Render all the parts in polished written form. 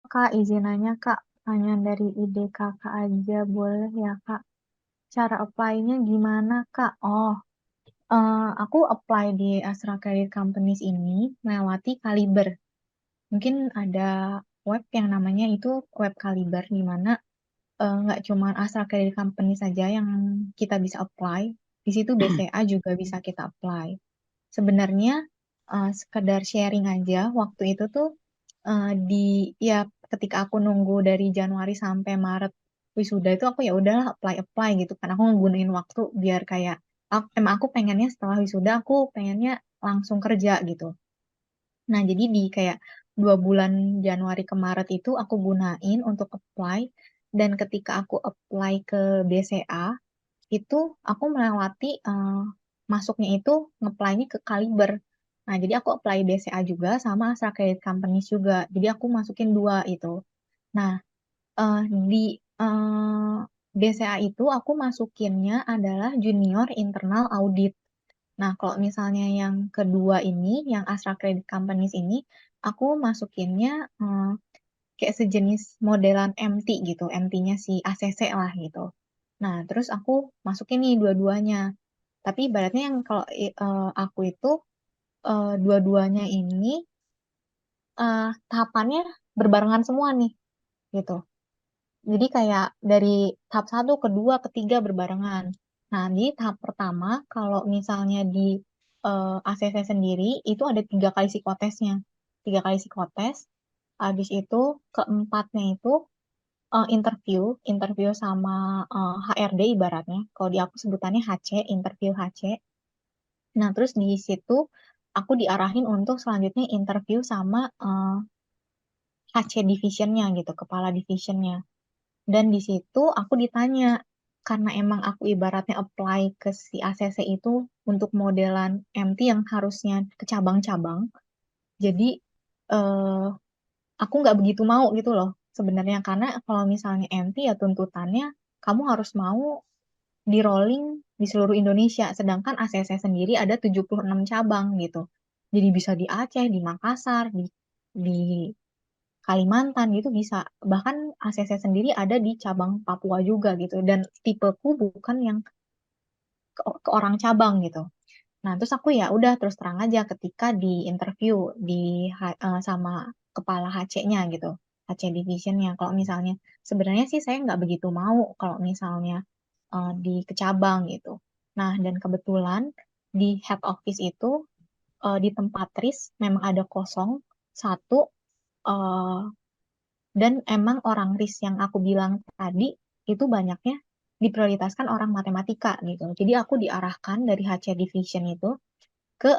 Kak, izin nanya Kak, pertanyaan dari ide Kakak aja boleh ya Kak? Cara apply-nya gimana Kak? Aku apply di Astra Credit Companies ini melewati Kaliber. Mungkin ada web yang namanya itu web Kaliber, di mana nggak cuma Astra Credit Company saja yang kita bisa apply. Di situ BCA juga bisa kita apply. Sebenarnya sekedar sharing aja, waktu itu tuh ya ketika aku nunggu dari Januari sampai Maret wisuda itu aku ya udahlah apply apply gitu kan, aku ngegunain waktu biar kayak emang aku pengennya setelah wisuda aku pengennya langsung kerja gitu. Nah jadi di kayak 2 bulan Januari ke Maret itu aku gunain untuk apply, dan ketika aku apply ke BCA itu aku melewati masuknya itu nge-apply-nya ke Kaliber. Nah, jadi aku apply BCA juga sama Astra Credit Companies juga. Jadi aku masukin dua itu. Nah, di BCA itu aku masukinnya adalah Junior Internal Audit. Nah, kalau misalnya yang kedua ini, yang Astra Credit Companies ini, aku masukinnya kayak sejenis modelan MT gitu, MT-nya si ACC lah gitu. Nah, terus aku masukin nih dua-duanya. Tapi ibaratnya yang kalau aku itu dua-duanya ini tahapannya berbarengan semua nih gitu. Jadi kayak dari tahap satu, kedua, ketiga berbarengan. Nah, di tahap pertama kalau misalnya di ACC sendiri itu ada 3 kali psikotesnya. 3 kali psikotes. Habis itu keempatnya itu interview, interview sama HRD ibaratnya. Kalau di aku sebutannya HC, interview HC. Nah, terus di situ aku diarahin untuk selanjutnya interview sama HC divisionnya gitu, kepala divisionnya. Dan di situ aku ditanya, karena emang aku ibaratnya apply ke si ACC itu untuk modelan MT yang harusnya ke cabang-cabang. Jadi eh, aku nggak begitu mau gitu loh sebenarnya, karena kalau misalnya MT ya tuntutannya kamu harus mau di rolling di seluruh Indonesia, sedangkan ACC sendiri ada 76 cabang gitu. Jadi bisa di Aceh, di Makassar, di Kalimantan gitu bisa. Bahkan ACC sendiri ada di cabang Papua juga gitu. Dan tipeku bukan yang ke orang cabang gitu. Nah, terus aku ya udah terus terang aja ketika di interview sama kepala HC-nya gitu, HC divisionnya. Kalau misalnya sebenarnya sih saya nggak begitu mau kalau misalnya di kecabang gitu. Nah, dan kebetulan di head office itu di tempat RIS memang ada kosong satu, eh, dan emang orang RIS yang aku bilang tadi itu banyaknya diprioritaskan orang matematika gitu. Jadi aku diarahkan dari HC division itu ke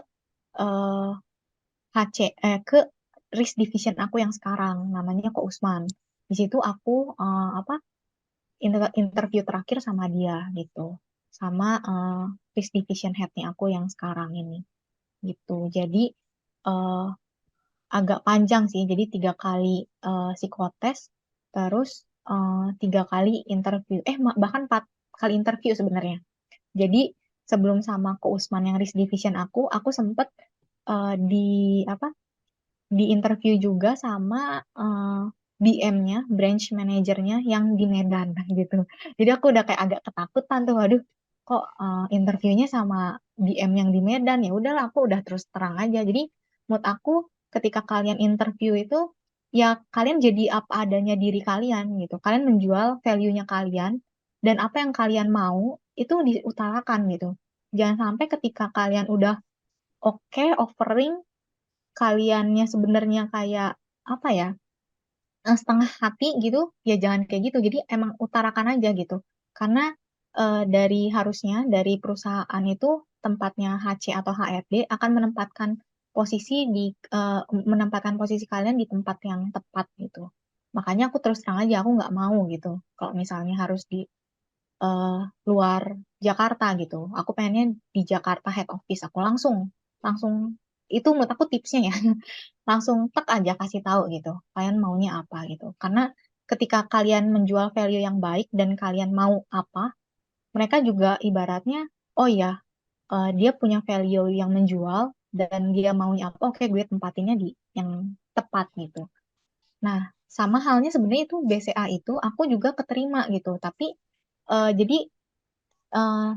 eh, HC ke risk division aku yang sekarang namanya Ko Usman. Di situ aku apa interview terakhir sama dia gitu. Sama risk division headnya aku yang sekarang ini gitu. Jadi eh, agak panjang sih. Jadi 3 kali psikotes, terus 3 kali interview. Bahkan 4 kali interview sebenarnya. Jadi sebelum sama Ko Usman yang risk division aku sempet di apa di interview juga sama BM-nya, branch manajernya yang di Medan gitu. Jadi aku udah kayak agak ketakutan tuh, waduh, kok interviewnya sama BM yang di Medan. Ya udahlah, aku udah terus terang aja. Jadi menurut aku ketika kalian interview itu ya kalian jadi apa adanya diri kalian gitu. Kalian menjual value-nya kalian, dan apa yang kalian mau itu diutarakan gitu. Jangan sampai ketika kalian udah oke offering, kaliannya sebenarnya kayak apa ya, setengah hati gitu, ya jangan kayak gitu. Jadi emang utarakan aja gitu, karena dari harusnya dari perusahaan itu tempatnya HC atau HRD akan posisi di eh, menempatkan posisi kalian di tempat yang tepat gitu. Makanya aku terus terang aja aku nggak mau gitu kalau misalnya harus di eh, luar Jakarta gitu. Aku pengennya di Jakarta head office. Aku langsung langsung itu menurut aku tipsnya ya. Langsung tek aja kasih tahu gitu. Kalian maunya apa gitu. Karena ketika kalian menjual value yang baik dan kalian mau apa, mereka juga ibaratnya, oh ya, dia punya value yang menjual dan dia maunya apa, oke gue tempatinnya di yang tepat gitu. Nah, sama halnya sebenarnya itu BCA itu aku juga keterima gitu. Tapi jadi eh,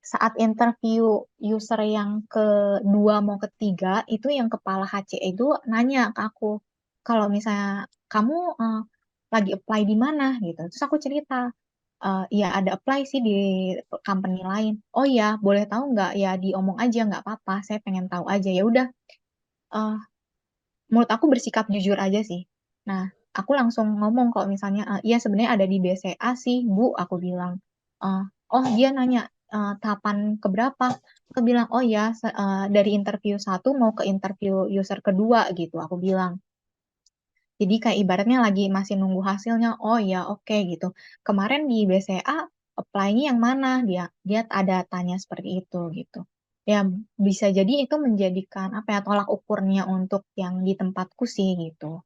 saat interview user yang kedua mau ketiga itu yang kepala HCE itu nanya ke aku kalau misalnya kamu lagi apply di mana gitu. Terus aku cerita, ya ada apply sih di company lain. Oh ya, boleh tahu nggak? Ya diomong aja nggak apa-apa. Saya pengen tahu aja. Ya udah, eh, menurut aku bersikap jujur aja sih. Nah, aku langsung ngomong kalau misalnya, iya sebenarnya ada di BCA sih, Bu, aku bilang. Eh, oh, dia nanya tahapan keberapa? Aku bilang, oh ya, dari interview satu mau ke interview user kedua gitu, aku bilang. Jadi kayak ibaratnya lagi masih nunggu hasilnya. Oh ya, oke gitu. Kemarin di BCA apply-nya yang mana? Dia dia ada tanya seperti itu gitu. Ya bisa jadi itu menjadikan apa ya tolak ukurnya untuk yang di tempatku sih gitu.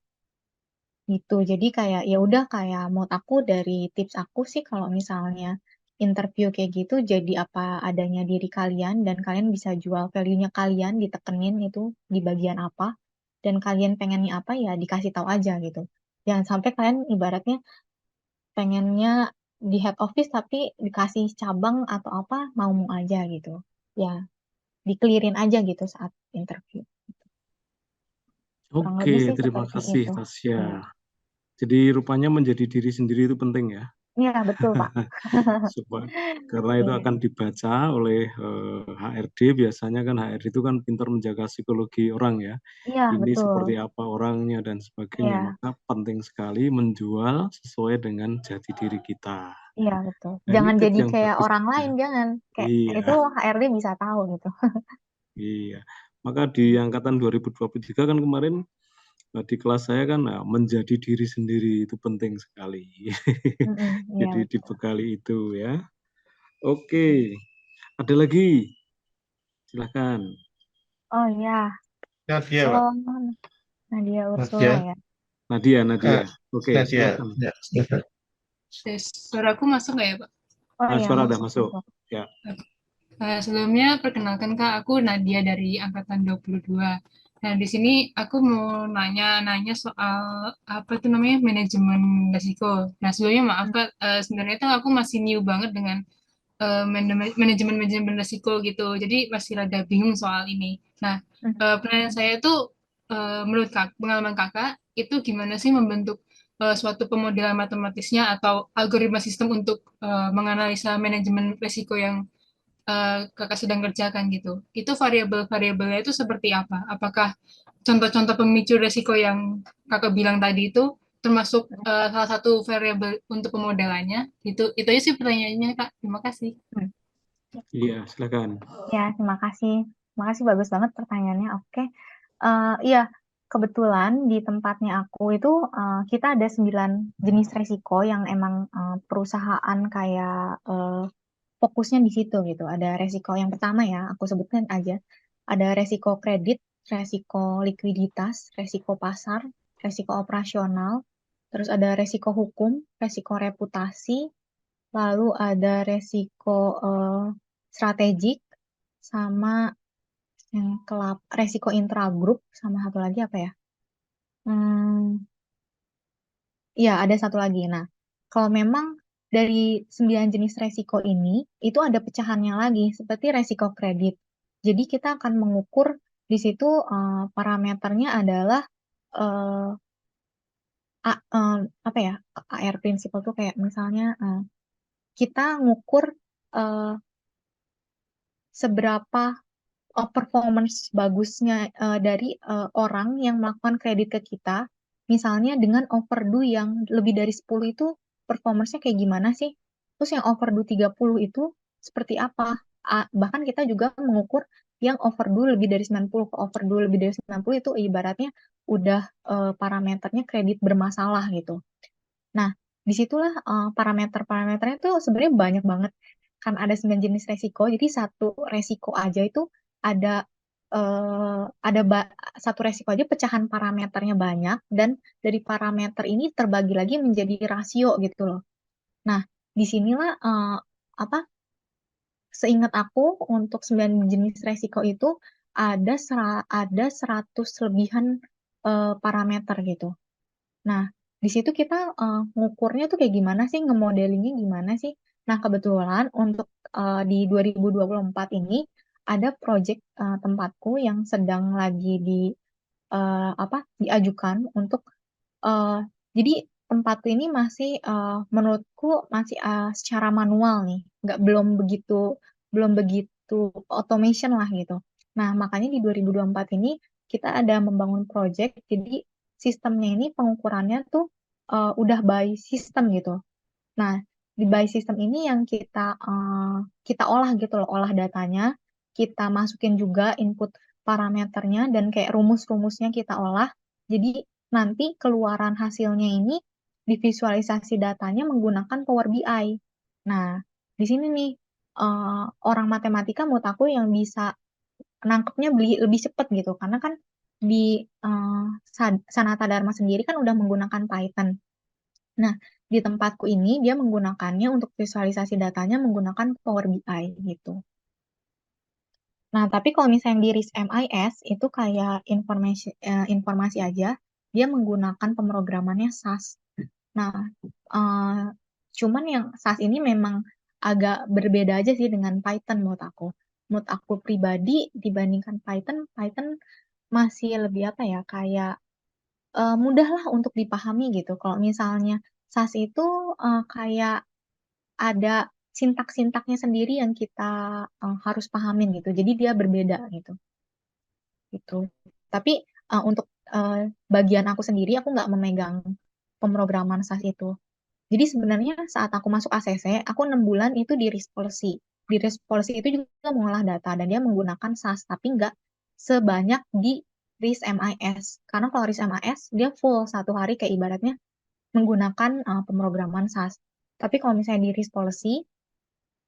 Gitu. Jadi kayak ya udah kayak menurut aku dari tips aku sih kalau misalnya interview kayak gitu jadi apa adanya diri kalian dan kalian bisa jual value-nya kalian ditekenin itu di bagian apa dan kalian pengennya apa ya dikasih tahu aja gitu. Jangan sampai kalian ibaratnya pengennya di head office tapi dikasih cabang atau apa mau-mau aja gitu. Ya, dikelirin aja gitu saat interview. Kurang Oke, lebih sih terima seperti kasih itu. Tasya. Iya, Jadi rupanya menjadi diri sendiri itu penting ya. iya betul Pak. Supaya, karena itu Iya, akan dibaca oleh HRD. Biasanya kan HRD itu kan pintar menjaga psikologi orang ya. iya Ini betul. seperti apa orangnya dan sebagainya. Iya, Maka penting sekali menjual sesuai dengan jati diri kita. iya betul. Nah, ini Jangan tips jadi yang kayak bagus orang ya. lain, jangan. Kayak itu Iya, HRD bisa tahu gitu. iya. Maka di angkatan 2023 kan kemarin di kelas saya kan menjadi diri sendiri itu penting sekali. Mm-mm, iya Jadi betul. dibekali itu ya. Oke, ada lagi. Silahkan. Oh iya, Nadia, Pak. oh Nadia Ursula Nadia. ya. Nadia, Eh, Nadia. Oke, Nadia. silakan. Ya, silakan. Tes, suaraku masuk nggak ya, Pak? Oh iya Suara udah masuk masuk. masuk. Ya. Sebelumnya perkenalkan Kak, aku Nadia dari angkatan 22. Nah, di sini aku mau nanya soal apa itu namanya manajemen risiko. Nah, sebelumnya maaf Hmm, Kak, sebenarnya tuh aku masih new banget dengan manajemen risiko gitu. Jadi masih rada bingung soal ini. Nah, hmm, pertanyaan saya itu menurut pengalaman kakak itu gimana sih membentuk suatu pemodelan matematisnya atau algoritma sistem untuk menganalisa manajemen risiko yang kakak sedang kerjakan gitu. Itu variabel-variabelnya itu seperti apa? Apakah contoh-contoh pemicu risiko yang kakak bilang tadi itu termasuk salah satu variabel untuk pemodelannya? Itu aja sih pertanyaannya kak. Terima kasih. hmm. Iya, silakan. Ya, terima kasih. Terima kasih bagus banget pertanyaannya. Oke. Iya, kebetulan di tempatnya aku itu kita ada 9 jenis resiko yang emang perusahaan kayak fokusnya di situ gitu. Ada resiko yang pertama ya, aku sebutkan aja. Ada resiko kredit, resiko likuiditas, resiko pasar, resiko operasional, terus ada resiko hukum, resiko reputasi, lalu ada resiko strategik, sama yang resiko intragroup, sama satu lagi apa ya? Hmm, Iya, ada satu lagi. Nah, kalau memang dari 9 jenis resiko ini, itu ada pecahannya lagi, seperti resiko kredit. Jadi kita akan mengukur di situ parameternya adalah eh, apa ya, AR principle tuh kayak misalnya kita ngukur eh, seberapa performance bagusnya dari orang yang melakukan kredit ke kita, misalnya dengan overdue yang lebih dari 10 itu performance-nya kayak gimana sih? Terus yang overdue 30 itu seperti apa? Bahkan kita juga mengukur yang overdue lebih dari 90 ke overdue lebih dari 90 itu ibaratnya udah parameternya kredit bermasalah gitu. Nah, disitulah parameter-parameternya tuh sebenarnya banyak banget. Kan ada 9 jenis resiko, jadi satu resiko aja itu ada ada satu resiko aja pecahan parameternya banyak dan dari parameter ini terbagi lagi menjadi rasio gitu loh. Nah, disinilah apa? Seingat aku untuk 9 jenis resiko itu ada 100 lebihan parameter gitu. Nah, di situ kita ngukurnya tuh kayak gimana sih, ngemodelingnya gimana sih. Nah, kebetulan untuk di 2024 ini ada project tempatku yang sedang lagi diajukan untuk eh, jadi tempatku ini masih menurutku masih secara manual nih, nggak belum begitu automation lah gitu. Nah, makanya di 2024 ini kita ada membangun project, jadi sistemnya ini pengukurannya tuh udah by system gitu. Nah, di by system ini yang kita olah gitu loh, olah datanya, kita masukin juga input parameternya dan kayak rumus-rumusnya kita olah. Jadi nanti keluaran hasilnya ini divisualisasi datanya menggunakan Power BI. Nah, di sini nih orang matematika menurut aku yang bisa nangkepnya lebih cepat gitu, karena kan di eh, Sanata Dharma sendiri kan udah menggunakan Python. Nah, di tempatku ini dia menggunakannya untuk visualisasi datanya menggunakan Power BI gitu. Nah, tapi kalau misalnya di RIS MIS itu kayak informasi aja, dia menggunakan pemrogramannya SAS. Nah, eh, cuman yang SAS ini memang agak berbeda aja sih dengan Python menurut aku. Menurut aku pribadi dibandingkan Python, Python masih lebih apa ya, kayak mudah lah untuk dipahami gitu. Kalau misalnya SAS itu kayak ada sintak-sintaknya sendiri yang kita harus pahamin gitu. Jadi dia berbeda gitu. Gitu. Tapi untuk bagian aku sendiri, aku nggak memegang pemrograman SAS itu. Jadi sebenarnya saat aku masuk ACC, aku 6 bulan itu di RIS Policy. Di RIS Policy itu juga mengolah data dan dia menggunakan SAS, tapi nggak sebanyak di RIS MIS. Karena kalau RIS MIS dia full 1 hari kayak ibaratnya menggunakan pemrograman SAS. Tapi kalau misalnya di RIS Policy,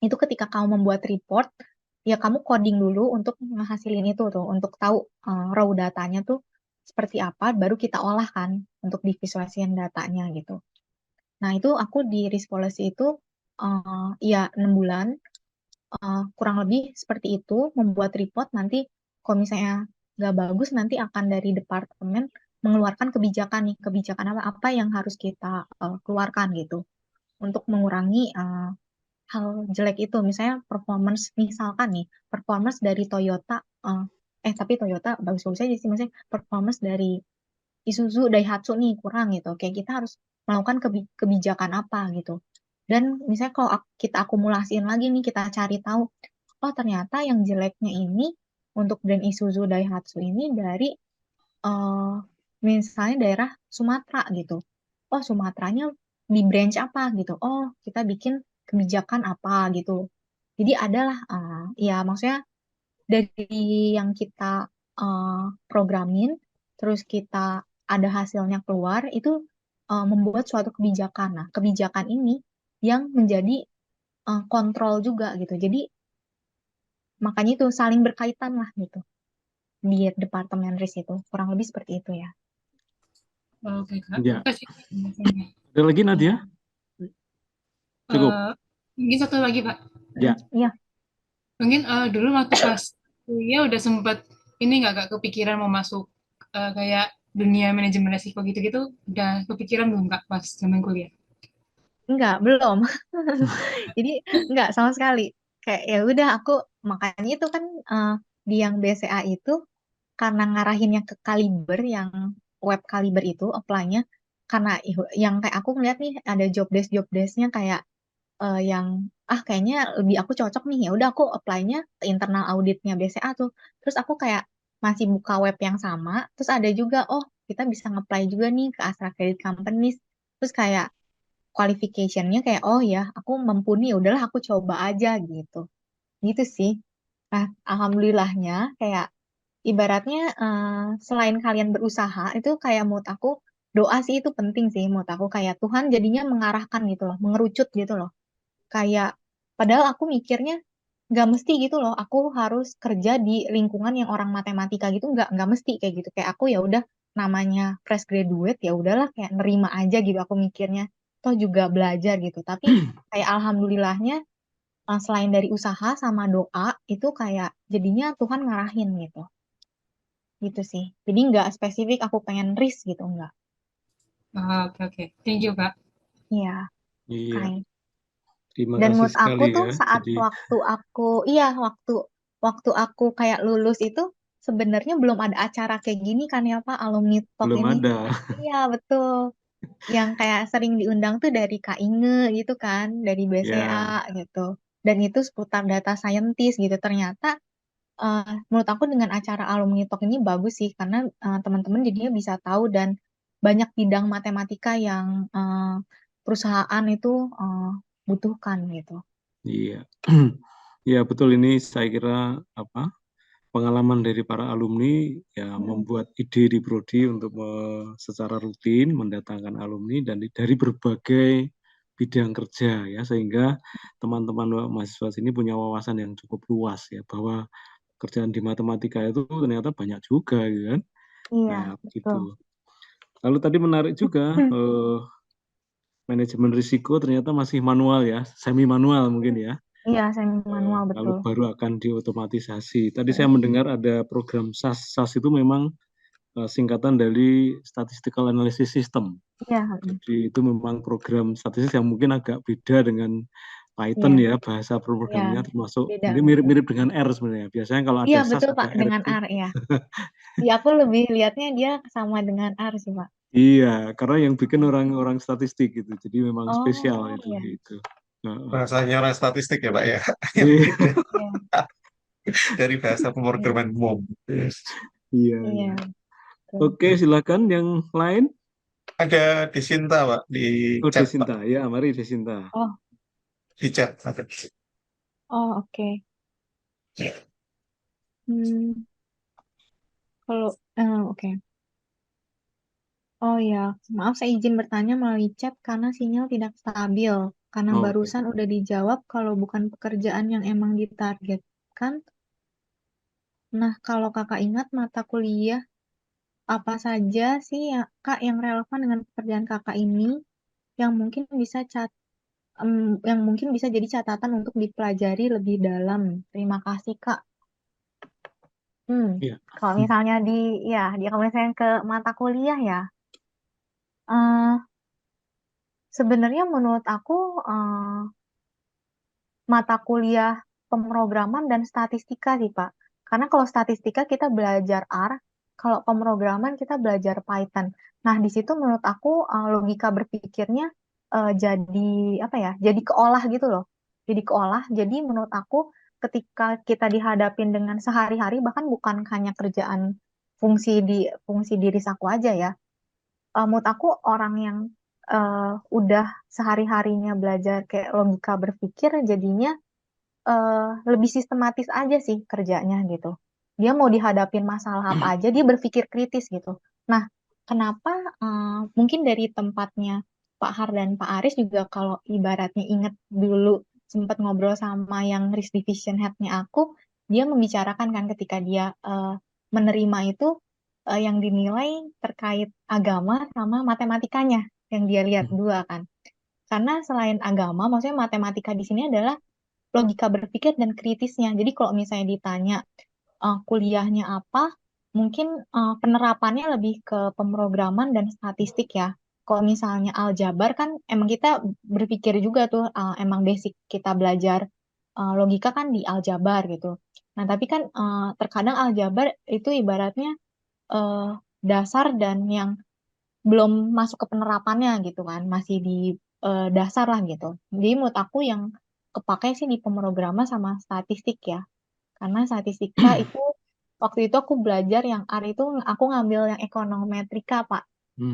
itu ketika kamu membuat report, ya kamu coding dulu untuk ngehasilin itu tuh, untuk tahu raw datanya tuh seperti apa, baru kita olah kan untuk divisualisasikan datanya gitu. Nah, itu aku di RIS Policy itu ya 6 bulan, kurang lebih seperti itu, membuat report nanti kalau misalnya nggak bagus, nanti akan dari departemen mengeluarkan kebijakan nih, kebijakan apa yang harus kita keluarkan gitu untuk mengurangi hal jelek itu. Misalnya performance, misalkan nih performance dari Toyota, tapi Toyota bagus-bagus aja sih, maksudnya performance dari Isuzu, Daihatsu nih kurang gitu. Kayak kita harus melakukan kebijakan apa gitu. Dan misalnya kalau kita akumulasiin lagi nih, kita cari tahu, oh ternyata yang jeleknya ini untuk brand Isuzu, Daihatsu ini dari eh, misalnya daerah Sumatera gitu. Oh, Sumateranya di branch apa gitu. Oh, kita bikin kebijakan apa gitu. Jadi adalah ya maksudnya dari yang kita eh, programin, terus kita ada hasilnya keluar, itu membuat suatu kebijakan. Nah, kebijakan ini yang menjadi kontrol juga gitu. Jadi makanya itu saling berkaitan lah gitu di Departemen RIS itu. Kurang lebih seperti itu ya. Oke, Kak. Ya, Makasih. ada lagi Nadia? Cukup. Eh, Mungkin satu lagi, Pak. Ya, Iya, Mungkin dulu waktu pas kuliah udah sempat ini nggak Kak kepikiran mau masuk kayak dunia manajemen resiko gitu-gitu, udah kepikiran belum Kak pas zaman kuliah? enggak, belum. Jadi enggak sama sekali. Kayak ya udah aku makanya itu kan di yang BCA itu karena ngarahinnya ke Kaliber yang web Kaliber itu apply-nya karena yang kayak aku ngeliat nih ada job desknya kayak yang kayaknya lebih aku cocok nih, ya udah aku apply-nya ke internal auditnya BCA tuh. Terus aku kayak masih buka web yang sama, terus ada juga oh kita bisa nge-apply juga nih ke Astra Credit Companies. Terus kayak qualification-nya kayak oh ya aku mumpuni, ya udahlah aku coba aja gitu. Gitu sih. Nah, alhamdulillahnya kayak ibaratnya selain kalian berusaha itu kayak menurut aku doa sih itu penting sih menurut aku, kayak Tuhan jadinya mengarahkan gitu loh, mengerucut gitu loh. Kayak padahal aku mikirnya nggak mesti gitu loh. Aku harus kerja di lingkungan yang orang matematika gitu, nggak mesti kayak gitu. Kayak aku ya udah namanya fresh graduate, ya udahlah kayak nerima aja gitu aku mikirnya. Toh juga belajar gitu. Tapi kayak alhamdulillahnya selain dari usaha sama doa itu kayak jadinya Tuhan ngarahin gitu. Gitu sih. Jadi nggak spesifik aku pengen risk gitu, nggak. Oke, oke. Thank you, Kak. Iya, Iya, Kai. terima Dan kasih menurut aku sekali tuh ya. saat Jadi waktu aku kayak lulus itu sebenarnya belum ada acara kayak gini kan ya Pak, alumni talk belum ini. ada. Iya, betul. Yang kayak sering diundang tuh dari Kak Inge gitu kan, dari BCA Ya, gitu. Dan itu seputar data scientist gitu. Ternyata menurut aku dengan acara alumni talk ini bagus sih karena teman-teman jadinya bisa tahu dan banyak bidang matematika yang perusahaan itu eh, butuhkan gitu. iya. Ya, betul ini saya kira apa? Pengalaman dari para alumni ya Mm, membuat ide di prodi untuk secara rutin mendatangkan alumni dan dari berbagai bidang kerja ya sehingga teman-teman mahasiswa sini punya wawasan yang cukup luas ya bahwa kerjaan di matematika itu ternyata banyak juga gitu kan. iya, Nah, betul. begitu. Lalu tadi menarik juga manajemen risiko ternyata masih manual ya, semi manual mungkin ya. Iya, semi manual Lalu betul. baru akan diotomatisasi. Tadi saya Mm, mendengar ada program SAS. SAS itu memang singkatan dari Statistical Analysis System. Iya, Jadi itu memang program statistik yang mungkin agak beda dengan Python iya, ya, bahasa iya, programnya termasuk beda mungkin betul. mirip-mirip dengan R sebenarnya. Biasanya kalau Iya, ada SAS betul ada Pak R dengan itu. R ya. Iya, aku lebih lihatnya dia sama dengan R sih Pak. Iya, karena yang bikin orang-orang statistik gitu. Jadi memang spesial Oh, itu iya. gitu. Heeh. Bahasanya orang statistik ya Pak ya, yang Iya, beda Iya, dari bahasa iya, pemrograman umum. iya, iya, iya. betul. Oke, silakan yang lain. Ada Desinta Pak di Oh, chat Pak, Desinta. Ya, mari Desinta. Oh, di chat ada. oh oke. Hmm, kalau oke. Oh ya, maaf saya izin bertanya melalui chat karena sinyal tidak stabil. Karena Oke. barusan udah dijawab kalau bukan pekerjaan yang emang ditargetkan. Nah, kalau kakak ingat mata kuliah apa saja sih ya kak yang relevan dengan pekerjaan kakak ini yang mungkin bisa yang mungkin bisa jadi catatan untuk dipelajari lebih dalam. Terima kasih kak. Hmm, Ya. kalau misalnya kalau misalnya ke mata kuliah ya, eh sebenarnya menurut aku eh, mata kuliah pemrograman dan statistika sih, Pak. Karena kalau statistika kita belajar R, kalau pemrograman kita belajar Python. Nah, di situ menurut aku logika berpikirnya jadi apa ya? Jadi keolah gitu loh. Jadi keolah. Jadi menurut aku ketika kita dihadapin dengan sehari-hari bahkan bukan hanya kerjaan fungsi diri aku aja ya. Menurut aku orang yang udah sehari-harinya belajar kayak logika berpikir jadinya lebih sistematis aja sih kerjanya gitu. Dia mau dihadapin masalah apa aja, dia berpikir kritis gitu. Nah, kenapa mungkin dari tempatnya Pak Har dan Pak Aris juga kalau ibaratnya inget dulu sempat ngobrol sama yang risk division head-nya aku, dia membicarakan kan ketika dia menerima itu yang dinilai terkait agama sama matematikanya yang dia lihat dua kan. Karena selain agama, maksudnya matematika di sini adalah logika berpikir dan kritisnya. Jadi kalau misalnya ditanya kuliahnya apa, mungkin penerapannya lebih ke pemrograman dan statistik ya. Kalau misalnya aljabar kan emang kita berpikir juga tuh emang basic kita belajar logika kan di aljabar gitu. Nah, tapi kan terkadang aljabar itu ibaratnya eh, dasar dan yang belum masuk ke penerapannya gitu kan, masih di dasar lah gitu. Jadi menurut aku yang kepake sih di pemrograman sama statistik ya, karena statistika itu waktu itu aku belajar yang R itu aku ngambil yang ekonometrika Pak.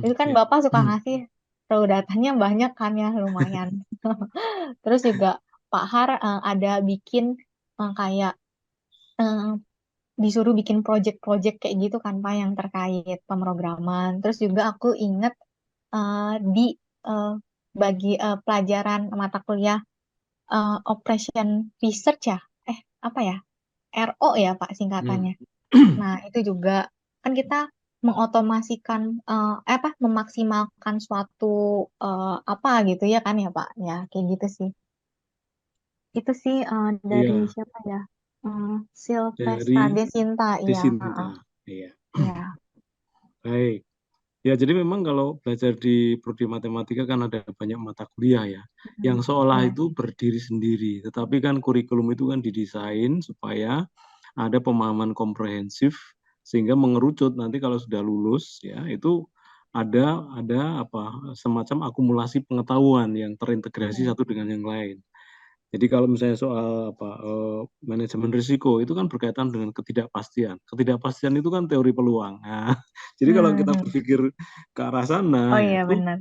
Itu kan Ya. Bapak suka ngasih tahu datanya banyak kan ya lumayan. Terus juga Pak Har ada bikin kayak eh, disuruh bikin project-project kayak gitu kan Pak yang terkait pemrograman. Terus juga aku inget di eh, pelajaran mata kuliah Operation Research ya, apa ya, RO ya Pak Hmm. singkatannya. Nah itu juga kan kita mengotomasikan memaksimalkan suatu apa gitu ya kan ya Pak, ya kayak gitu sih. Itu sih dari Iya, siapa ya? Silvestra dari Desinta, iya, Desinta. heeh. Iya. Iya. Baik. Ya, jadi memang kalau belajar di prodi matematika kan ada banyak mata kuliah ya, yang Hmm, seolah iya. itu berdiri sendiri. Tetapi kan kurikulum itu kan didesain supaya ada pemahaman komprehensif sehingga mengerucut nanti kalau sudah lulus ya itu ada apa semacam akumulasi pengetahuan yang terintegrasi Hmm, satu dengan yang lain. Jadi kalau misalnya soal apa manajemen risiko itu kan berkaitan dengan ketidakpastian. Ketidakpastian itu kan teori peluang. Nah, jadi kalau kita hmm. berpikir ke arah Oh sana ya iya itu benar.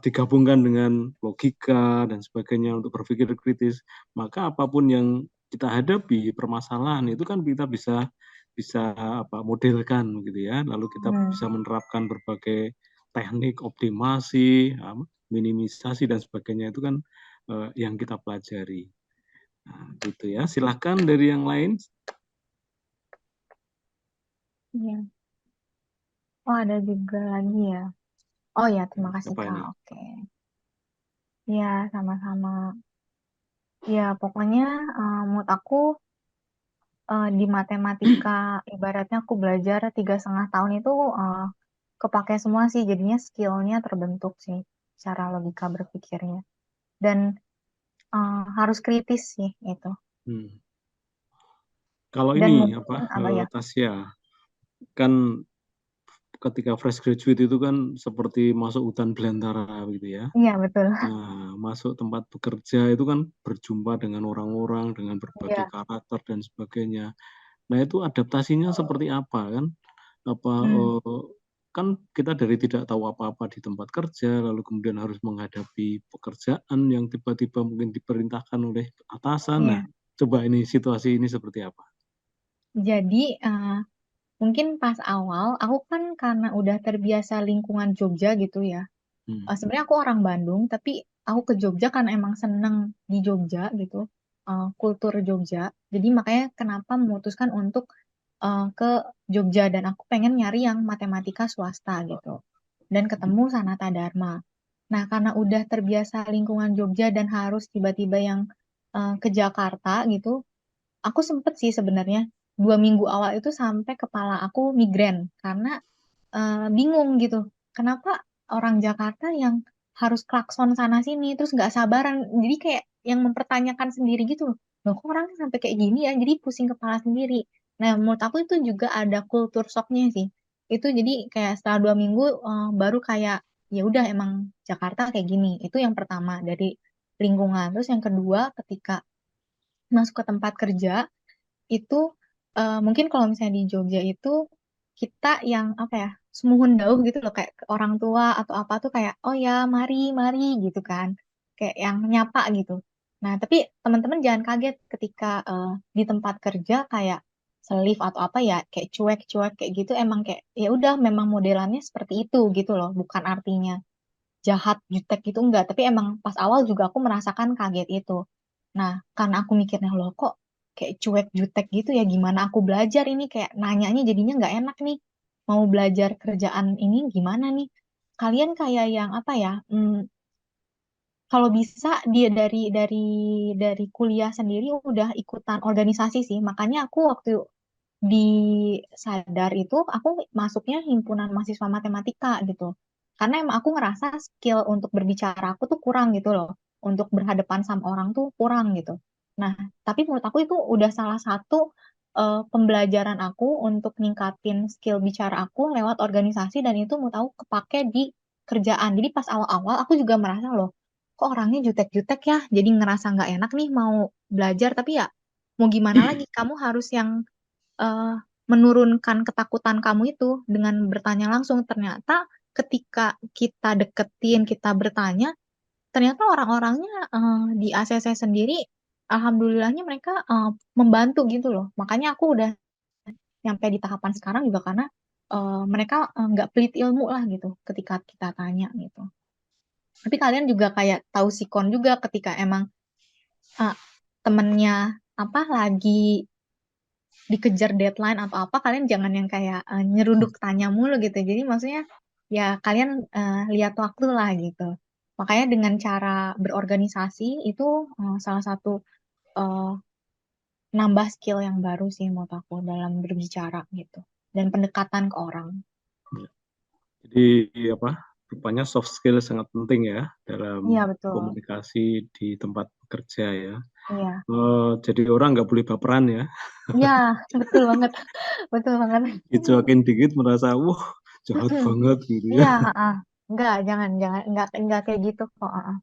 digabungkan dengan logika dan sebagainya untuk berpikir kritis, maka apapun yang kita hadapi permasalahan itu kan kita bisa bisa apa modelkan gitu ya. Lalu kita Hmm, bisa menerapkan berbagai teknik optimasi, minimisasi dan sebagainya itu kan yang kita pelajari. Nah, gitu ya. Silahkan dari yang lain. iya. Oh ada juga lagi ya. Oh ya terima kasih Apa Kak. ini? Oke. Iya sama-sama. Ya pokoknya menurut aku di matematika ibaratnya aku belajar 3,5 tahun itu kepake semua sih jadinya skillnya terbentuk sih cara logika berpikirnya dan harus kritis sih itu Hmm. Kalau dan ini mungkin apa apa ya Tasya kan ketika fresh graduate itu kan seperti masuk hutan belantara gitu ya. iya betul Nah, masuk tempat bekerja itu kan berjumpa dengan orang-orang dengan berbagai iya karakter dan sebagainya. Nah, itu adaptasinya seperti apa kan? Apa hmm, kan kita dari tidak tahu apa-apa di tempat kerja, lalu kemudian harus menghadapi pekerjaan yang tiba-tiba mungkin diperintahkan oleh atasan. Nah, iya coba ini situasi ini seperti apa? jadi mungkin pas awal aku kan karena udah terbiasa lingkungan Jogja gitu ya. Hmm. Sebenarnya aku orang Bandung, tapi aku ke Jogja karena emang seneng di Jogja gitu, kultur Jogja. Jadi makanya kenapa memutuskan untuk ke Jogja dan aku pengen nyari yang matematika swasta gitu. Dan ketemu Sanata Dharma. Nah, karena udah terbiasa lingkungan Jogja dan harus tiba-tiba yang ke Jakarta gitu, aku sempet sih sebenarnya 2 minggu awal itu sampai kepala aku migrain karena bingung gitu. Kenapa orang Jakarta yang harus klakson sana sini terus nggak sabaran. Jadi kayak yang mempertanyakan sendiri gitu loh. Loh kok orang sampai kayak gini ya? Jadi pusing kepala sendiri. Nah, menurut aku itu juga ada kultur shocknya sih. Itu jadi kayak setelah 2 minggu baru kayak ya udah emang Jakarta kayak gini. Itu yang pertama dari lingkungan. Terus yang kedua ketika masuk ke tempat kerja itu mungkin kalau misalnya di Jogja itu kita yang apa ya semuhun dauh gitu loh kayak ke orang tua atau apa tuh kayak oh ya mari mari gitu kan kayak yang nyapa gitu. Nah tapi teman-teman jangan kaget ketika di tempat kerja kayak selif atau apa ya kayak cuek-cuek kayak gitu emang kayak ya udah memang modelannya seperti itu gitu loh bukan artinya jahat jutek gitu enggak tapi emang pas awal juga aku merasakan kaget itu. Nah, karena aku mikirnya loh kok kayak cuek jutek gitu ya gimana aku belajar ini kayak nanyanya jadinya nggak enak nih. Mau belajar kerjaan ini gimana nih? Kalian kayak yang apa ya? Kalau bisa dia dari kuliah sendiri udah ikutan organisasi sih. Makanya aku waktu di Sadar itu aku masuknya himpunan mahasiswa matematika gitu. Karena emang aku ngerasa skill untuk berbicara aku tuh kurang gitu loh. Untuk berhadapan sama orang tuh kurang gitu. Nah, tapi menurut aku itu udah salah satu pembelajaran aku untuk ningkatin skill bicara aku lewat organisasi dan itu menurut aku kepake di kerjaan. Jadi pas awal-awal aku juga merasa loh, kok orangnya jutek-jutek ya. Jadi ngerasa nggak enak nih mau belajar. Tapi ya mau gimana lagi, kamu harus yang eh, menurunkan ketakutan kamu itu dengan bertanya langsung. Ternyata ketika kita deketin, kita bertanya, ternyata orang-orangnya di ACC sendiri, alhamdulillahnya mereka membantu gitu loh. Makanya aku udah nyampe di tahapan sekarang juga karena mereka nggak pelit ilmu lah gitu ketika kita tanya gitu. Tapi kalian juga kayak tahu sikon juga ketika emang eh, temennya apa lagi dikejar deadline atau apa kalian jangan yang kayak nyeruduk tanya mulu gitu jadi maksudnya ya kalian lihat waktu lah gitu makanya dengan cara berorganisasi itu salah satu eh, nambah skill yang baru sih menurut aku dalam berbicara gitu dan pendekatan ke orang. Jadi apa? Rupanya soft skill sangat penting ya dalam Iya, betul. komunikasi di tempat bekerja ya. Iya. Jadi orang nggak boleh baperan ya. Iya, betul banget. Betul banget. Dicuekin dikit merasa, wah jahat banget gitu ya. Iya, heeh. Enggak, jangan enggak kayak gitu kok. Heeh.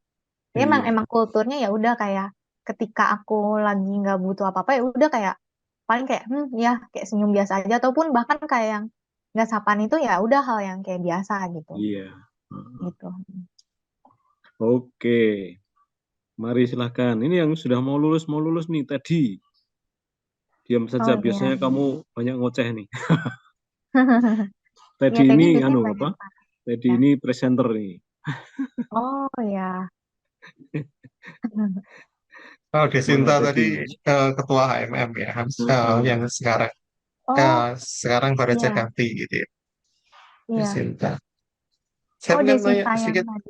Ya, emang Iya, kulturnya ya udah kayak ketika aku lagi nggak butuh apa-apa ya udah kayak paling kayak ya kayak senyum biasa aja ataupun bahkan kayak yang nggak sapaan itu ya udah hal yang kayak biasa gitu iya. Heeh. gitu. Oke, mari silahkan. Ini yang sudah mau lulus nih tadi. Diam saja, Oh iya. biasanya kamu banyak ngoceh nih. Ya Tadi tadi ini biasanya banyak apa? banget Tadi ya. ini presenter nih. Oh ya. Oh, Mana Desinta tadi tadi? ketua HMM ya, yang Heeh. eh, Oh sekarang baru aja iya, ganti gitu ya, iya. Desinta. Saya Oh pengen nanya Desita yang sedikit tadi.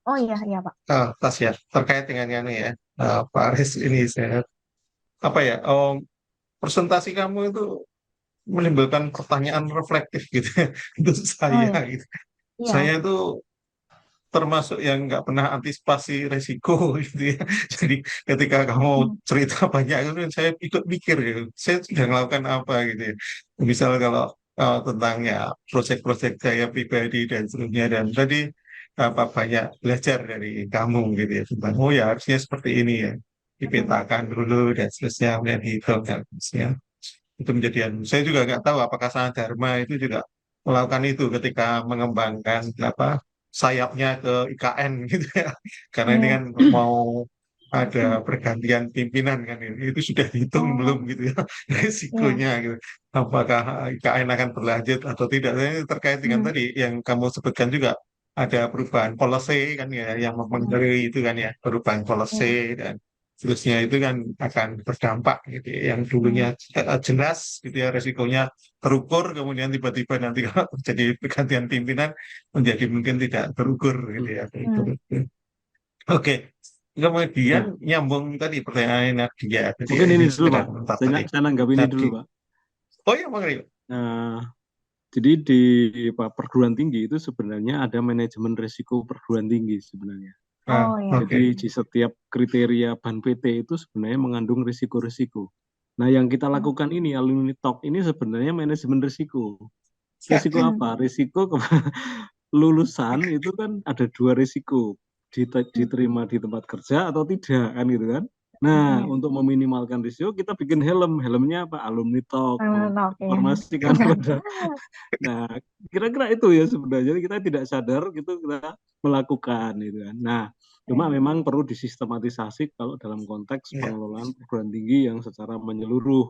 Oh iya, iya Pak. Tas ya, terkait dengan ini ya, Pak Aris ini saya apa ya, presentasi kamu itu menimbulkan pertanyaan reflektif gitu ya, untuk Oh saya iya, gitu. iya. Saya itu termasuk yang nggak pernah antisipasi resiko gitu ya. Jadi ketika kamu Hmm. cerita banyak itu saya ikut mikir gitu. Saya sudah melakukan apa gitu ya. Misal kalau tentang ya proyek-proyek saya pribadi dan seterusnya dan tadi apa banyak belajar dari kamu gitu ya tentang oh ya harusnya seperti ini ya Hmm. dipetakan dulu dan seterusnya kemudian dihitung dan seterusnya itu menjadi saya juga nggak tahu apakah Sana Dharma itu juga melakukan itu ketika mengembangkan apa sayapnya ke IKN gitu ya karena ini Iya. kan mau ada pergantian pimpinan kan ini itu sudah dihitung belum Oh gitu ya iya. risikonya gitu apakah IKN akan berlanjut atau tidak. Ini terkait dengan Hmm. tadi yang kamu sebutkan juga ada perubahan policy kan ya yang Hmm. mempengaruhi itu kan ya perubahan policy Iya. dan seterusnya itu kan akan berdampak gitu ya. Yang dulunya Hmm. jelas gitu ya resikonya terukur kemudian tiba-tiba nanti kalau terjadi pergantian pimpinan menjadi mungkin tidak terukur gitu ya. Itu. Hmm. Oke. Kemudian Ya, nyambung tadi pertanyaan Nadia tadi ya mungkin ini ini dulu sekedar Pak. mentat Saya, tadi. saya nanggap ini Tadi dulu Pak. oh ya Bang Rio. Nah, jadi di perguruan tinggi itu sebenarnya ada manajemen risiko perguruan tinggi sebenarnya. Nah, Oh iya. oke. Jadi di setiap kriteria Ban PT itu sebenarnya mengandung risiko-risiko. Nah, yang kita Hmm. lakukan ini alumni talk ini sebenarnya manajemen risiko. Risiko Hmm. apa? Risiko lulusan itu kan ada dua risiko, Hmm. diterima di tempat kerja atau tidak kan gitu kan. Nah, Iya. untuk meminimalkan risiko kita bikin helmnya apa? Alumni talk, Oke. informasikan pada. Nah, kira-kira itu ya sebenarnya. Jadi kita tidak sadar gitu kita melakukan gitu kan. Nah, cuma Iya. memang perlu disistematisasi kalau dalam konteks Iya. pengelolaan perguruan tinggi yang secara menyeluruh.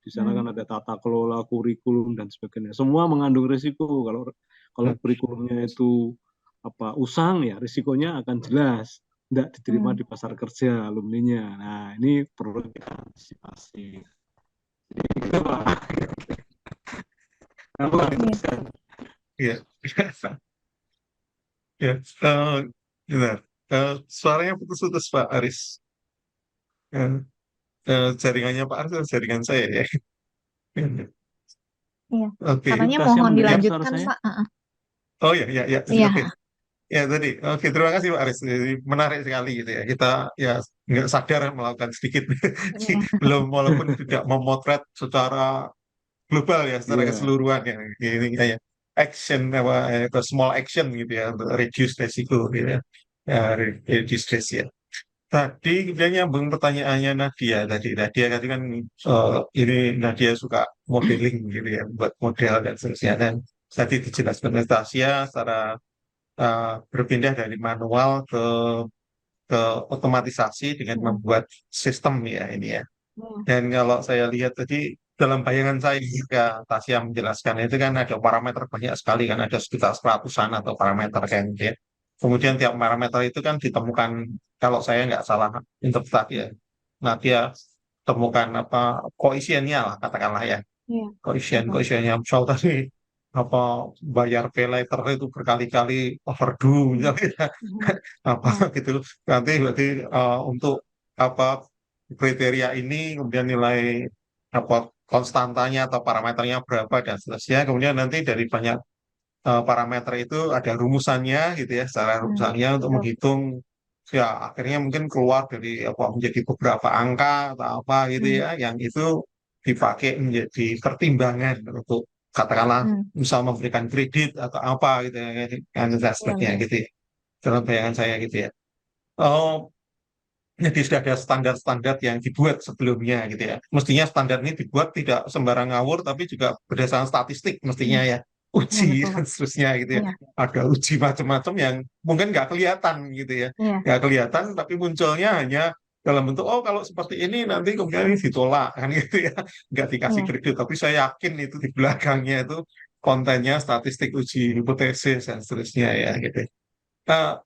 Di sana Hmm. kan ada tata kelola kurikulum dan sebagainya. Semua mengandung risiko. Kalau kalau kurikulumnya itu apa usang ya risikonya akan jelas tidak diterima Hmm. di pasar kerja alumninya. Nah, ini perlu kita antisipasi. Gitu, Pak. Aku Iya. Iya. Ya, benar. Suaranya putus-putus Pak Aris. Eh, jaringannya Pak Aris atau jaringan saya ya. Iya. Oke. Katanya Tasya mohon mendengar suara dilanjutkan saya? Pak. Oh ya, ya, ya. Oke. Iya. Ya tadi. Oke, terima kasih Pak Aris. Jadi, menarik sekali gitu ya. Kita ya nggak sadar melakukan sedikit. Iya. Belum walaupun tidak memotret secara global ya, secara Iya. keseluruhan ya. Ini kayak action apa small action gitu ya untuk reduce resiko gitu ya. Ya, reduce risk ya. Tadi kemudian nyambung pertanyaannya Nadia tadi. Nadia tadi kan ini Nadia suka modeling gitu ya, buat model dan seterusnya. Dan tadi dijelaskan oleh Tasya secara berpindah dari manual ke otomatisasi dengan Hmm. membuat sistem ya ini ya. Iya. Dan kalau saya lihat tadi dalam bayangan saya jika Tasya menjelaskan itu kan ada parameter banyak sekali kan ada sekitar seratusan atau parameter kan gitu ya. Kemudian tiap parameter itu kan ditemukan kalau saya nggak salah interpretasi ya. Nah dia temukan apa koefisiennya lah katakanlah ya. Iya. Betul. Koefisiennya misal tadi apa bayar pay later itu berkali-kali overdue Hmm. misalnya Hmm. apa Iya. gitu nanti berarti untuk apa kriteria ini kemudian nilai apa konstantanya atau parameternya berapa dan seterusnya kemudian nanti dari banyak parameter itu ada rumusannya gitu ya, secara rumusannya untuk betul. menghitung ya akhirnya mungkin keluar dari apa menjadi beberapa angka atau apa gitu Hmm, ya, yang itu dipakai menjadi pertimbangan untuk katakanlah misal memberikan kredit atau apa gitu ya, dan iya sebagainya betul. gitu ya, dalam bayangan saya gitu ya. Oh, jadi sudah ada standar-standar yang dibuat sebelumnya gitu ya. Mestinya standar ini dibuat tidak sembarang ngawur, tapi juga berdasarkan statistik mestinya Hmm, ya. iya Uji betul dan Pak. seterusnya gitu ya. Iya, Ada uji macam-macam yang mungkin nggak kelihatan gitu ya. iya, Nggak kelihatan, tapi munculnya hanya dalam bentuk, oh kalau seperti ini nanti kemudian ini ditolak kan gitu ya. Nggak dikasih iya. kredit, tapi saya yakin itu di belakangnya itu kontennya statistik uji hipotesis dan seterusnya ya gitu. Nah,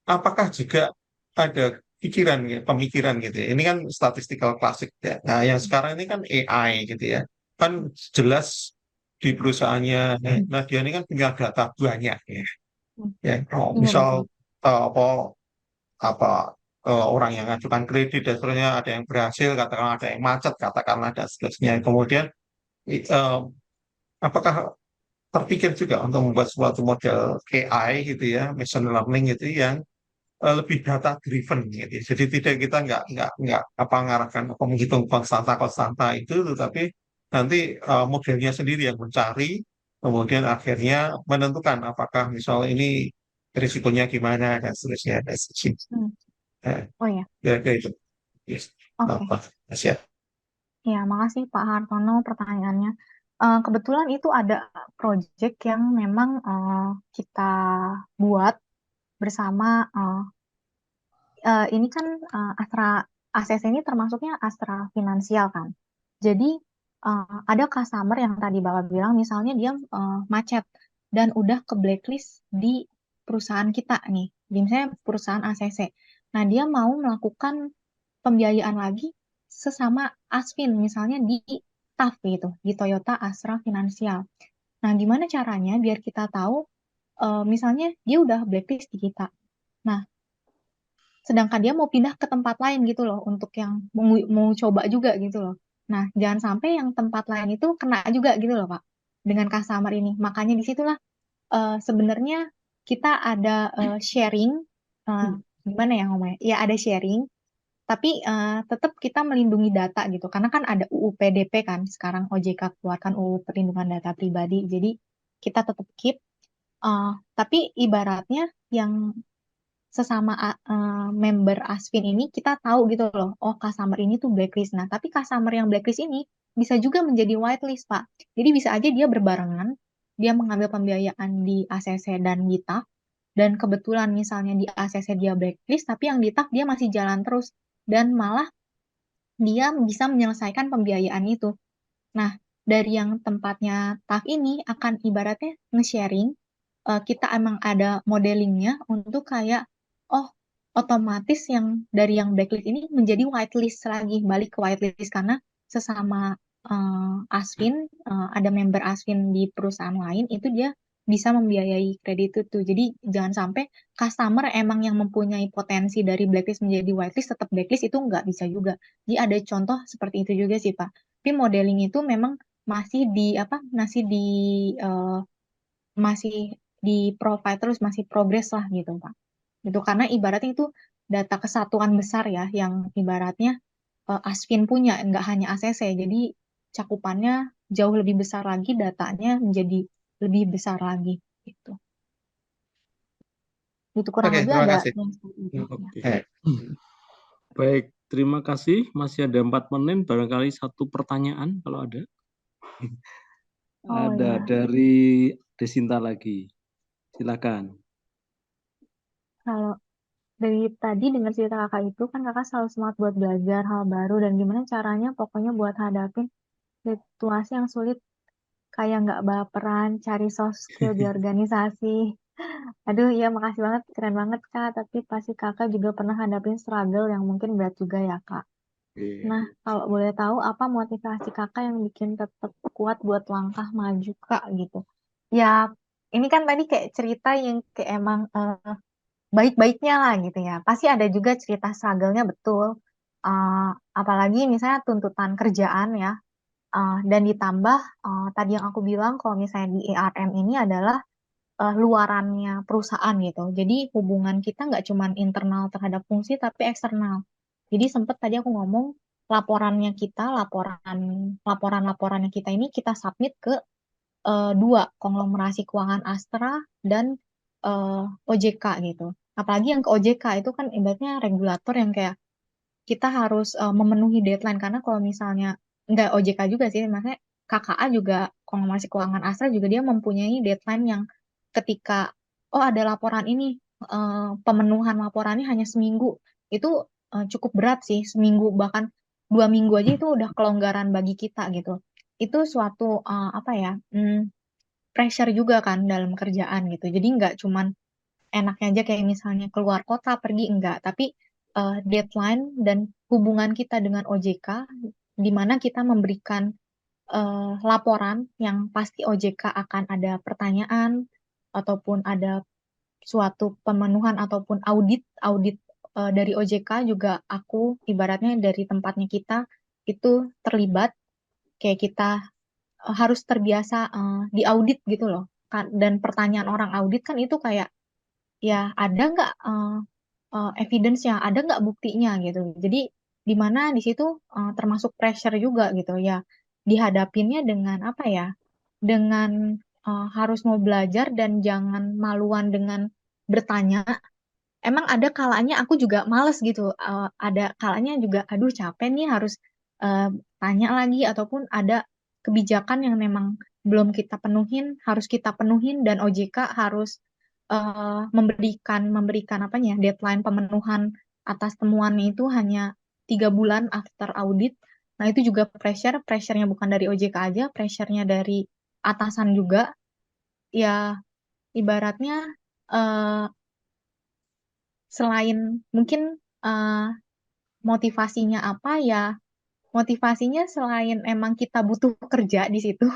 apakah juga ada pikiran ya, pemikiran gitu ya. Ini kan statistical klasik ya. Nah, yang sekarang ini kan AI gitu ya. Kan jelas di perusahaannya Nadia ini kan punya data banyak ya. Hmm, Ya, oh, iya misal betul. apa orang yang ngajukan kredit dan seterusnya ada yang berhasil, katakanlah ada yang macet, katakanlah dan seterusnya. Kemudian apakah terpikir juga untuk membuat suatu model AI gitu ya, machine learning gitu yang lebih data driven gitu. Jadi tidak kita nggak apa ngarahkan apa menghitung konstanta itu, tetapi nanti modelnya sendiri yang mencari, kemudian akhirnya menentukan apakah misal ini risikonya gimana dan seterusnya dan seterusnya. Hmm, Eh, oh iya, Kira-kira itu. Yes. oke. Apa? Siap. Ya, makasih Pak Hartono pertanyaannya. Kebetulan itu ada proyek yang memang kita buat bersama. Ini kan Astra ACC ini termasuknya Astra Finansial kan. Jadi ada customer yang tadi Bapak bilang, misalnya dia macet dan udah ke blacklist di perusahaan kita nih, di misalnya perusahaan ACC. Nah, dia mau melakukan pembiayaan lagi sesama Asfin, misalnya di TAF gitu, di Toyota Astra Finansial. Nah, gimana caranya biar kita tahu, misalnya dia udah blacklist di kita. Nah, sedangkan dia mau pindah ke tempat lain gitu loh untuk yang mau coba juga gitu loh. Nah, jangan sampai yang tempat lain itu kena juga gitu loh Pak dengan customer ini. Makanya disitulah sebenarnya kita ada sharing, eh, gimana ya ngomongnya? Ya ada sharing, tapi tetap kita melindungi data gitu. Karena kan ada UU PDP kan sekarang OJK keluarkan UU Perlindungan Data Pribadi. Jadi kita tetap keep. Tapi ibaratnya yang sesama member Asvin ini kita tahu gitu loh, oh customer ini tuh blacklist. Nah, tapi customer yang blacklist ini bisa juga menjadi whitelist, Pak. Jadi bisa aja dia berbarengan, dia mengambil pembiayaan di ACC dan di TAF, dan kebetulan misalnya di ACC dia blacklist, tapi yang di TAF dia masih jalan terus, dan malah dia bisa menyelesaikan pembiayaan itu. Nah, dari yang tempatnya TAF ini akan ibaratnya nge-sharing, kita emang ada modelingnya untuk kayak, oh, otomatis yang dari yang blacklist ini menjadi whitelist lagi, balik ke whitelist karena sesama Asvin, ada member Asvin di perusahaan lain, itu dia bisa membiayai kredit itu. Jadi jangan sampai customer emang yang mempunyai potensi dari blacklist menjadi whitelist tetap blacklist itu nggak bisa juga. Jadi ada contoh seperti itu juga sih Pak. Tapi modeling itu memang masih di apa eh, masih di provide terus masih progres lah gitu Pak. Gitu karena ibaratnya itu data kesatuan besar ya yang ibaratnya Asvin punya nggak hanya ACC. Jadi cakupannya jauh lebih besar lagi, datanya menjadi lebih besar lagi gitu. Itu kurang Oke, lebih terima ada kasih. yang seperti itu ya. Oke. Eh, Baik, terima kasih. Masih ada 4 menit, barangkali satu pertanyaan kalau ada. Oh Ada ya, dari Desinta lagi. Silakan. kalau dari tadi dengar cerita kakak itu kan kakak selalu semangat buat belajar hal baru dan gimana caranya pokoknya buat hadapin situasi yang sulit kayak nggak baperan, cari soft skill di organisasi. Aduh, iya makasih banget, keren banget Kak. Tapi pasti Kakak juga pernah hadapin struggle yang mungkin berat juga ya Kak. Oke. Nah, kalau boleh tahu apa motivasi Kakak yang bikin tetap kuat buat langkah maju Kak gitu. Ya, ini kan tadi kayak cerita yang kayak emang baik-baiknya lah gitu ya. Pasti ada juga cerita struggle-nya betul. Eh, Apalagi misalnya tuntutan kerjaan ya. Dan ditambah tadi yang aku bilang kalau misalnya di ARM ini adalah luarannya perusahaan gitu. Jadi hubungan kita nggak cuma internal terhadap fungsi tapi eksternal. Jadi sempat tadi aku ngomong laporannya kita, laporannya kita ini kita submit ke dua konglomerasi keuangan Astra dan OJK gitu. Apalagi yang ke OJK itu kan ibaratnya regulator yang kayak kita harus memenuhi deadline karena kalau misalnya nggak OJK juga sih, maksudnya KKA juga konglomerasi keuangan Astra juga dia mempunyai deadline yang ketika ada laporan ini pemenuhan laporannya hanya seminggu itu cukup berat sih seminggu bahkan 2 minggu aja itu udah kelonggaran bagi kita gitu. Itu suatu apa ya pressure juga kan dalam kerjaan gitu. Jadi nggak cuman enaknya aja kayak misalnya keluar kota pergi enggak, tapi deadline dan hubungan kita dengan OJK di mana kita memberikan laporan yang pasti OJK akan ada pertanyaan ataupun ada suatu pemenuhan ataupun audit dari OJK juga aku ibaratnya dari tempatnya kita itu terlibat kayak kita harus terbiasa diaudit gitu loh. Dan pertanyaan orang audit kan itu kayak ya ada nggak evidence-nya, ada nggak buktinya gitu. Jadi di mana di situ termasuk pressure juga gitu ya. Dihadapinnya dengan apa ya? Dengan harus mau belajar dan jangan maluan dengan bertanya. Emang ada kalanya aku juga males gitu. Ada kalanya juga aduh capek nih harus eh, tanya lagi ataupun ada kebijakan yang memang belum kita penuhin, harus kita penuhin dan OJK harus memberikan apanya deadline pemenuhan atas temuannya itu hanya 3 bulan after audit. Nah itu juga pressure-nya bukan dari OJK aja, pressure-nya dari atasan juga. Ya ibaratnya eh, selain mungkin eh, motivasinya apa ya, motivasinya selain emang kita butuh kerja di situ.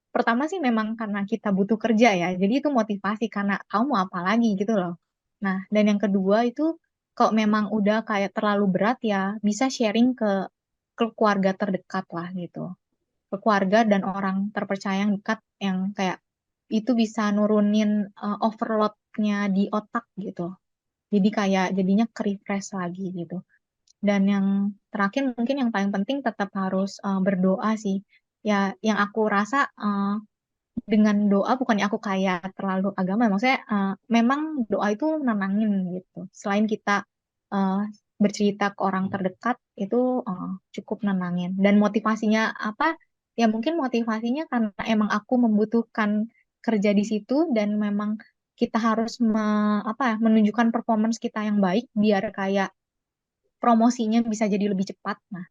Pertama sih memang karena kita butuh kerja ya, jadi itu motivasi karena kamu mau apa lagi gitu loh. Nah, dan yang kedua itu kalau memang udah kayak terlalu berat ya bisa sharing ke keluarga terdekat lah gitu. Ke keluarga dan orang terpercaya yang dekat yang kayak itu bisa nurunin overloadnya di otak gitu. Jadi kayak jadinya ke-refresh lagi gitu. Dan yang terakhir mungkin yang paling penting tetap harus berdoa sih. Ya, yang aku rasa dengan doa bukannya aku kayak terlalu agama, maksudnya memang doa itu nenangin gitu. Selain kita uh, bercerita ke orang terdekat itu cukup nenangin. Dan motivasinya apa? Ya mungkin motivasinya karena emang aku membutuhkan kerja di situ dan memang kita harus apa ya, menunjukkan performance kita yang baik biar kayak promosinya bisa jadi lebih cepat. Nah,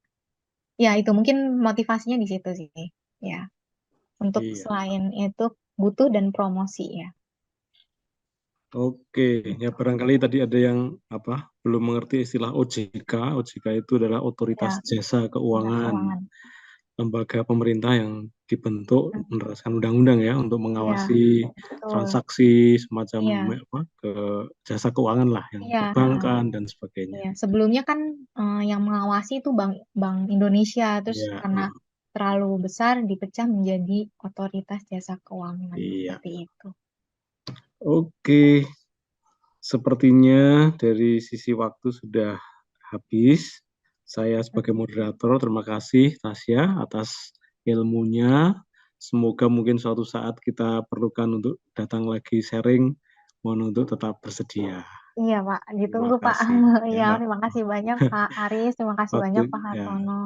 ya itu mungkin motivasinya di situ sih. Ya, untuk Iya. selain itu butuh dan promosi ya. Oke, ya barangkali tadi ada yang belum mengerti istilah OJK. OJK itu adalah Otoritas Ya, Jasa jasa Keuangan, keuangan. lembaga pemerintah yang dibentuk menerapkan undang-undang ya untuk Iya, mengawasi betul. transaksi semacam Iya, ke jasa keuangan lah yang iya, perbankan dan sebagainya. iya. Sebelumnya kan yang mengawasi itu Bank Bank Indonesia, terus Iya, karena terlalu besar dipecah menjadi Otoritas Jasa Keuangan iya. seperti itu. Oke, sepertinya dari sisi waktu sudah habis. Saya sebagai moderator, terima kasih Tasya atas ilmunya. Semoga mungkin suatu saat kita perlukan untuk datang lagi sharing. Mohon untuk tetap bersedia. Iya Pak, Terima ditunggu Pak. kasih. Iya, Ya, terima kasih banyak Pak Aris, terima kasih waktu banyak Pak ya, Hartono.